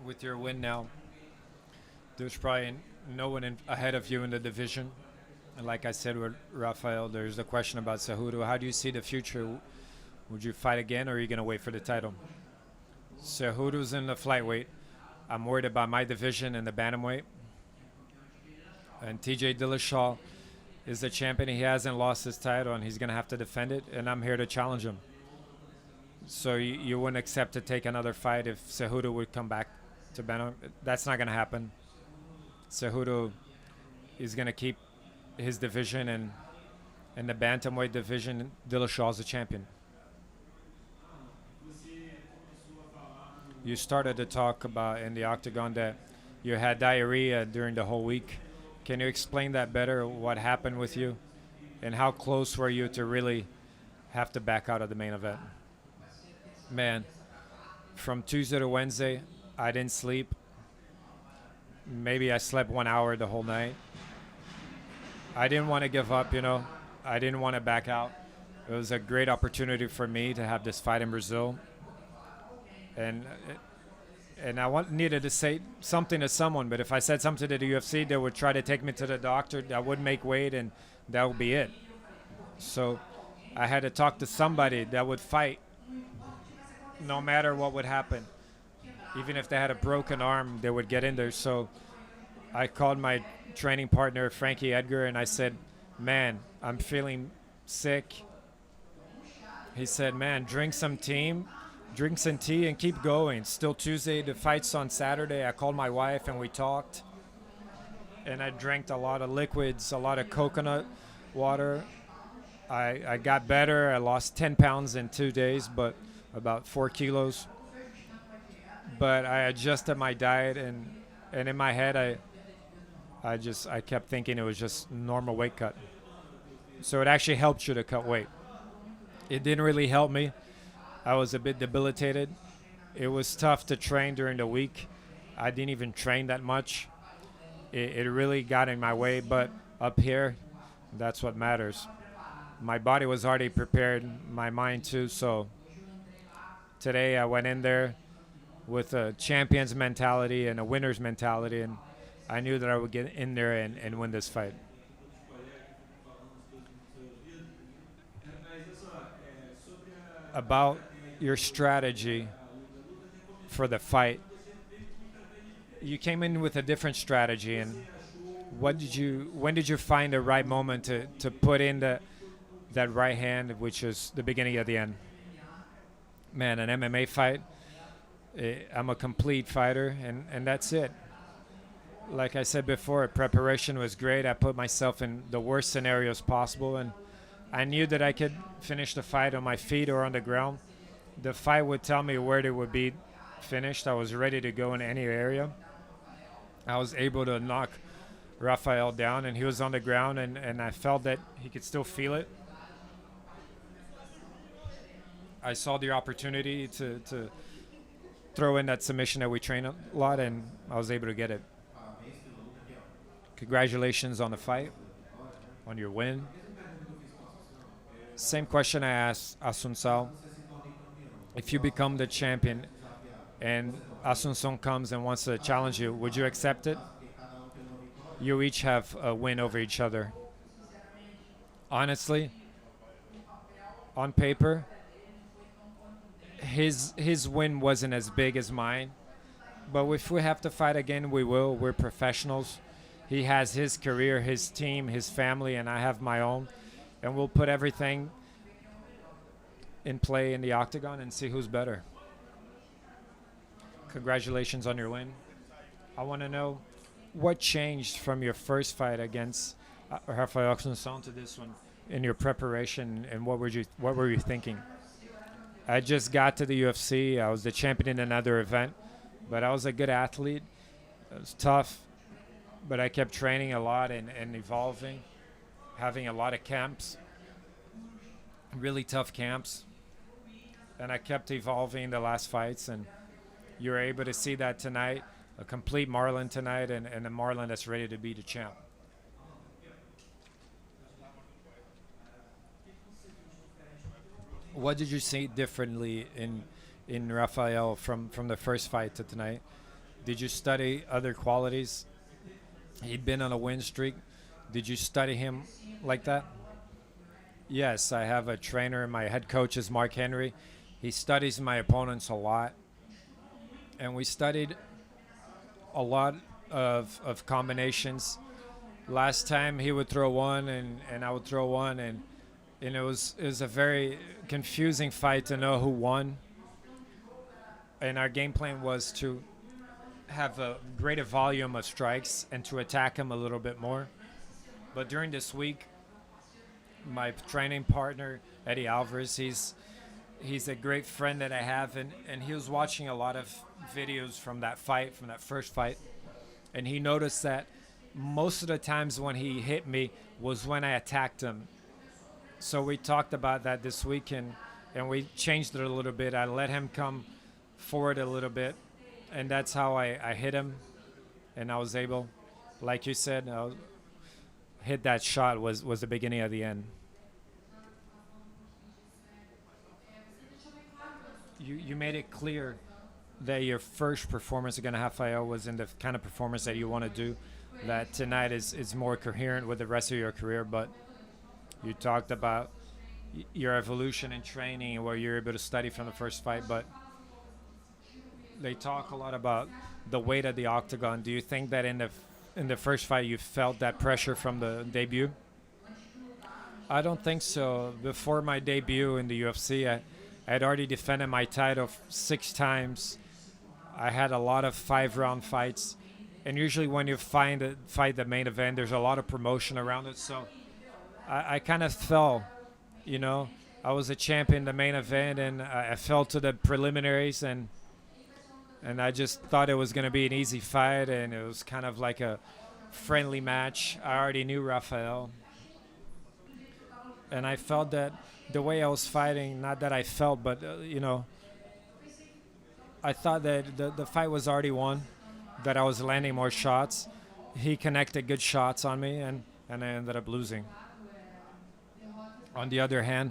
With your win now, there's probably no one ahead of you in the division. And like I said with Raphael, there's a question about Cejudo. How do you see the future? Would you fight again, or are you going to wait for the title? Cejudo's in the flyweight. I'm worried about my division in the bantamweight. And TJ Dillashaw is the champion. He hasn't lost his title, and he's going to have to defend it. And I'm here to challenge him. So you wouldn't accept to take another fight if Cejudo would come back to bantam? That's not going to happen. Cejudo is going to keep his division, and in the bantamweight division, Dillashaw's the champion. You started to talk about in the octagon that you had diarrhea during the whole week. Can you explain that better? What happened with you, and how close were you to really have to back out of the main event? Man, from Tuesday to Wednesday, I didn't sleep. Maybe I slept 1 hour the whole night. I didn't want to give up, I didn't want to back out. It was a great opportunity for me to have this fight in Brazil. And I needed to say something to someone, but if I said something to the UFC, they would try to take me to the doctor. I wouldn't make weight, and that would be it. So I had to talk to somebody that would fight no matter what would happen. Even if they had a broken arm, they would get in there. So I called my training partner, Frankie Edgar, and I said, man, I'm feeling sick. He said, man, drink some tea, and keep going. Still Tuesday, the fight's on Saturday. I called my wife and we talked. And I drank a lot of liquids, a lot of coconut water. I got better. I lost 10 pounds in 2 days, but about 4 kilos. But I adjusted my diet, and in my head, I kept thinking it was just normal weight cut. So it actually helped you to cut weight. It didn't really help me. I was a bit debilitated. It was tough to train during the week. I didn't even train that much. It really got in my way, but up here, that's what matters. My body was already prepared, my mind too, so today I went in there with a champion's mentality and a winner's mentality, and I knew that I would get in there and win this fight. About your strategy for the fight, you came in with a different strategy, and when did you find the right moment to put in that right hand, which is the beginning of the end? Man, an MMA fight, I'm a complete fighter, and that's it. Like I said before, preparation was great. I put myself in the worst scenarios possible, and I knew that I could finish the fight on my feet or on the ground. The fight would tell me where it would be finished. I was ready to go in any area. I was able to knock Raphael down, and he was on the ground, and I felt that he could still feel it. I saw the opportunity to throw in that submission that we train a lot, and I was able to get it. Congratulations on the fight, on your win. Same question I asked Assuncao. If you become the champion and Assuncao comes and wants to challenge you, would you accept it? You each have a win over each other. Honestly, on paper, his win wasn't as big as mine. But if we have to fight again, we will. We're professionals. He has his career, his team, his family, and I have my own. And we'll put everything in play in the octagon and see who's better. Congratulations on your win. I want to know what changed from your first fight against Raphael Assuncao to this one in your preparation, and what were you thinking? I just got to the UFC. I was the champion in another event, but I was a good athlete. It was tough, but I kept training a lot and evolving, having a lot of camps, really tough camps. And I kept evolving the last fights, and you were able to see that tonight, a complete Marlon tonight, and a Marlon that's ready to be the champ. What did you see differently in Raphael from the first fight to tonight? Did you study other qualities? He'd been on a win streak. Did you study him like that? Yes, I have a trainer. My head coach is Mark Henry. He studies my opponents a lot, and we studied a lot of combinations. Last time he would throw one, and I would throw one, and it was a very confusing fight to know who won. And our game plan was to have a greater volume of strikes and to attack him a little bit more. But during this week, my training partner Eddie Alvarez, he's a great friend that I have, and he was watching a lot of videos from that fight, from that first fight, and he noticed that most of the times when he hit me was when I attacked him. So we talked about that this week, and we changed it a little bit. I let him come forward a little bit, and that's how I hit him, and I was able, like you said, hit that shot was the beginning of the end. You made it clear that your first performance against Rafael was in the kind of performance that you want to do. That tonight is more coherent with the rest of your career, but you talked about your evolution in training and where you're able to study from the first fight, but they talk a lot about the weight of the octagon. Do you think that in the first fight you felt that pressure from the debut? I don't think so. Before my debut in the UFC, I had already defended my title 6 times. I had a lot of 5-round fights, and usually when you fight the main event, there's a lot of promotion around it. So I kind of fell, you know. I was a champion in the main event, and I fell to the preliminaries, and I just thought it was going to be an easy fight, and it was kind of like a friendly match. I already knew Raphael, and I felt that the way I was fighting, not that I felt, but I thought that the fight was already won, that I was landing more shots. He connected good shots on me, and I ended up losing. On the other hand,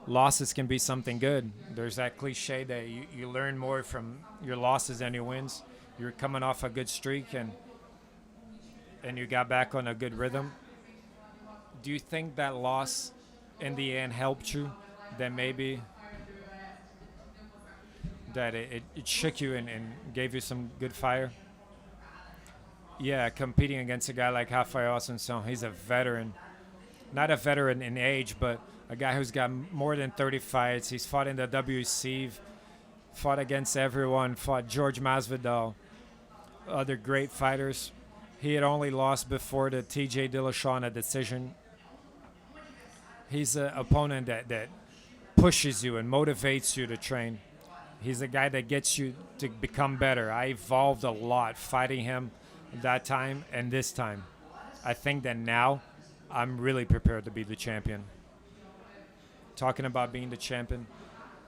losses can be something good. There's that cliche that you learn more from your losses than your wins. You're coming off a good streak, and you got back on a good rhythm. Do you think that loss in the end helped you? That maybe that it shook you and gave you some good fire? Yeah, competing against a guy like Raphael Assuncao, he's a veteran. Not a veteran in age, but a guy who's got more than 30 fights. He's fought in the WC, fought against everyone, fought George Masvidal, other great fighters. He had only lost before to TJ Dillashaw in a decision. He's an opponent that pushes you and motivates you to train. He's a guy that gets you to become better. I evolved a lot fighting him that time and this time. I think that now I'm really prepared to be the champion. Talking about being the champion,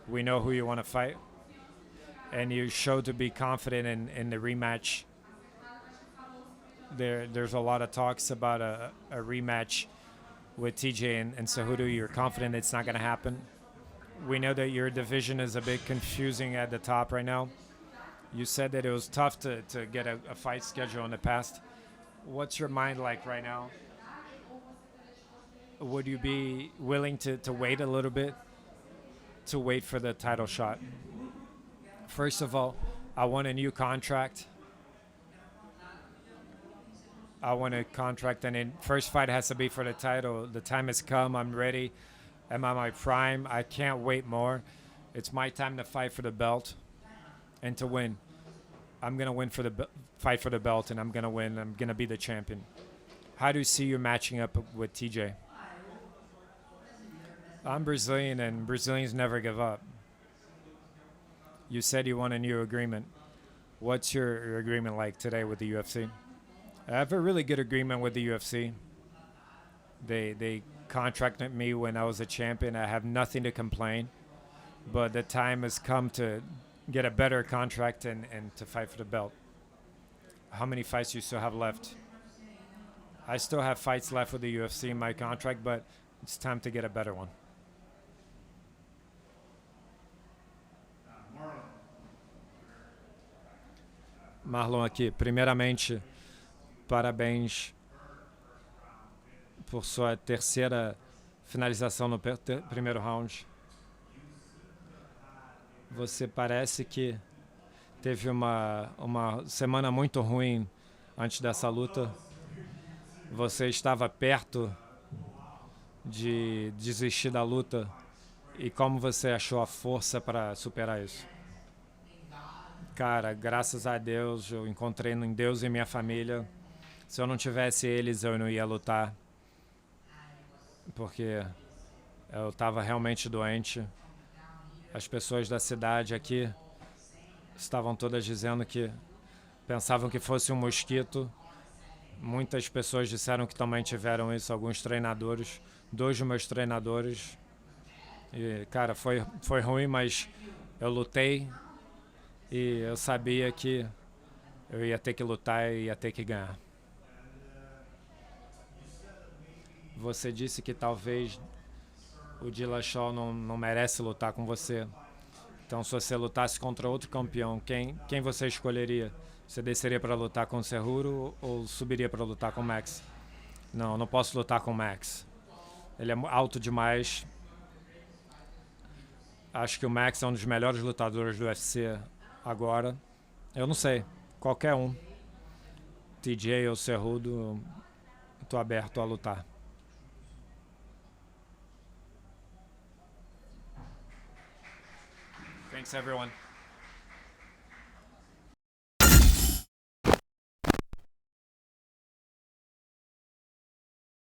we know who you want to fight, and you show to be confident in the rematch. There's a lot of talks about a rematch with TJ and Cejudo. You're confident it's not going to happen. We know that your division is a bit confusing at the top right now. You said that it was tough to get a fight schedule in the past. What's your mind like right now? Would you be willing to wait a little bit to wait for the title shot? First of all, I want a new contract. I want a contract, and then first fight has to be for the title. The time has come. I'm ready. I'm at my prime. I can't wait more. It's my time to fight for the belt and to win. I'm gonna win for the fight for the belt, and I'm gonna win. I'm gonna be the champion. How do you see you matching up with TJ? I'm Brazilian, and Brazilians never give up. You said you want a new agreement. What's your agreement like today with the UFC? I have a really good agreement with the UFC. They contracted me when I was a champion. I have nothing to complain, but the time has come to get a better contract and to fight for the belt. How many fights do you still have left? I still have fights left with the UFC in my contract, but it's time to get a better one. Marlon aqui. Primeiramente, parabéns por sua terceira finalização no primeiro round. Você parece que teve uma semana muito ruim antes dessa luta. Você estava perto de desistir da luta. E como você achou a força para superar isso? Cara, graças a Deus, eu encontrei em Deus e minha família. Se eu não tivesse eles, eu não ia lutar. Porque eu estava realmente doente. As pessoas da cidade aqui estavam todas dizendo que pensavam que fosse um mosquito. Muitas pessoas disseram que também tiveram isso, alguns treinadores. 2 dos meus treinadores. E, cara, foi ruim, mas eu lutei e eu sabia que eu ia ter que lutar e ia ter que ganhar. Você disse que talvez o Dillashaw não merece lutar com você. Então, se você lutasse contra outro campeão, quem você escolheria? Você desceria para lutar com o Cerruro ou subiria para lutar com o Max? Não posso lutar com o Max. Ele é alto demais. Acho que o Max é um dos melhores lutadores do UFC agora. Eu não sei. Qualquer um. TJ ou Cerrudo, estou aberto a lutar. Thanks, everyone.